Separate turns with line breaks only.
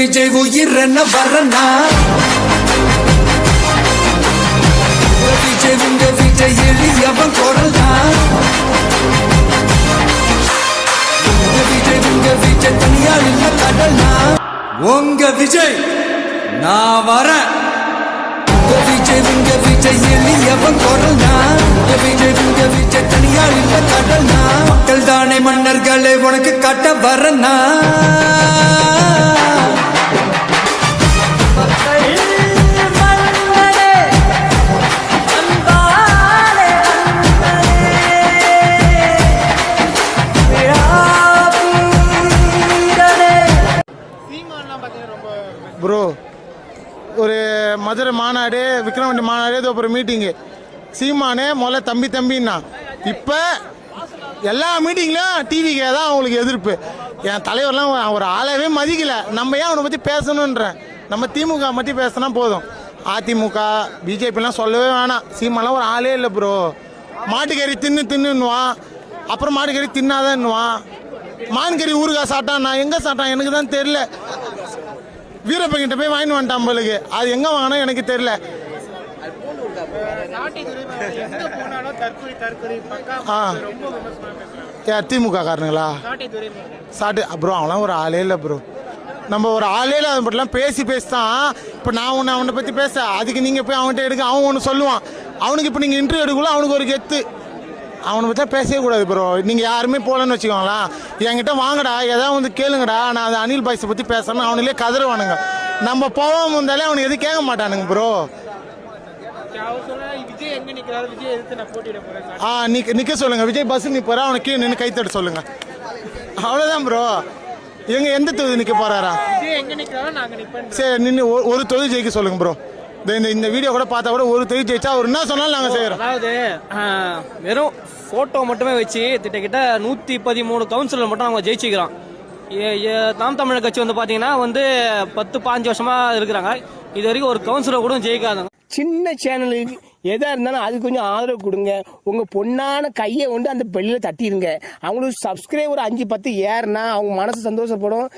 விஜய் உயிர் என்ன வரனா விஜய் உங்க விஜய் எளியவன் குரல் தான் உங்க விஜய் தனியால் இல்ல கடல்னா உங்க விஜய் நான் வரேன் உங்க விஜய் எளியவன் குரல் தான் உங்க விஜய் தனியால் இல்ல கடல்னா மக்கள் தானே மன்னர்களே உனக்கு காட்ட வரனா
ப்ரோ ஒரு மதுரை மாநாடு விக்ரவாண்டி மாநாடு இது அப்புறம் மீட்டிங்கு சீமானே முதல்ல தம்பி தம்பின்னா இப்போ எல்லா மீட்டிங்லையும் டிவிக்கே தான் அவங்களுக்கு எதிர்ப்பு என் தலைவர்லாம் ஒரு ஆளவே மதிக்கலை நம்ம ஏன் அவனை பற்றி பேசணுன்றேன் நம்ம திமுக பற்றி பேசினா போதும் அதிமுக பிஜேபிலாம் சொல்லவே வேணாம் சீமாலாம் ஒரு ஆளே இல்லை ப்ரோ மாட்டுக்கறி தின்னுன்னுவான் அப்புறம் மாட்டுக்கறி தின்னாதான்னுவான் மான்கறி ஊறுகாய் சாப்பிட்டான் நான் எங்கே சாப்பிட்டான் எனக்கு தான் தெரில வீரப்பங்கிட்ட போய் வாங்கிட்டு வந்துட்டான் நம்மளுக்கு அது எங்கே வாங்கினா எனக்கு தெரியல திமுக காரனுங்களா சாட்டு ப்ரோ அவனாம் ஒரு ஆளே இல்லை ப்ரோ நம்ம ஒரு ஆளே இல்லை அது மட்டும் பேசி தான் இப்போ நான் ஒன்று அவனை பற்றி பேச அதுக்கு நீங்கள் போய் அவன்கிட்ட எடுக்க அவன் ஒன்று சொல்லுவான் அவனுக்கு இப்போ நீங்கள் இன்டர்வியூ எடுக்கல அவனுக்கு ஒரு கெத்து அவனை பற்றி பேசவே கூடாது ப்ரோ நீங்கள் யாருமே போகலன்னு வச்சுக்கோங்களேன் என்கிட்ட வாங்கடா ஏதாவது வந்து கேளுங்கடா நான் அது அனில் பாய்ஸை பற்றி பேசுறேன்னு அவனுங்களே கதறுவானுங்க நம்ம போகாமல் இருந்தாலே அவனுக்கு எதுவும் கேட்க மாட்டானுங்க ப்ரோ நிற்க சொல்லுங்க விஜய் பஸ் நிற்பாரா அவனுக்கு கீழே நின்று கைத்தட்ட சொல்லுங்க அவ்வளோதான் ப்ரோ எந்த தொகுதி நிற்க போறாரா சரி நின்று ஒரு தொகுதி ஜெயிக்க சொல்லுங்க ப்ரோ இந்த வீடியோ கூட பார்த்தா கூட ஒரு தொகுதி ஜெயிச்சா அவர் என்ன சொன்னாலும் நாங்கள் செய்கிறோம்.
அதாவது வெறும் ஃபோட்டோ மட்டுமே வச்சு கிட்ட 113 கவுன்சிலர் மட்டும் அவங்க ஜெயிச்சிக்கிறோம். நாம் தமிழர் கட்சி வந்து பார்த்தீங்கன்னா 10-15 வருஷமா இருக்கிறாங்க. இது வரைக்கும் ஒரு கவுன்சிலர் கூட ஜெயிக்காதாங்க.
சின்ன சேனலுக்கு எதா இருந்தாலும் அது கொஞ்சம் ஆதரவு கொடுங்க. உங்க பொண்ணான கையை கொண்டு அந்த பெல்லில் தட்டிடுங்க. அவங்களுக்கு சப்ஸ்கிரைபர் 5-10 ஏறுனா அவங்க மனசு சந்தோஷப்படும்.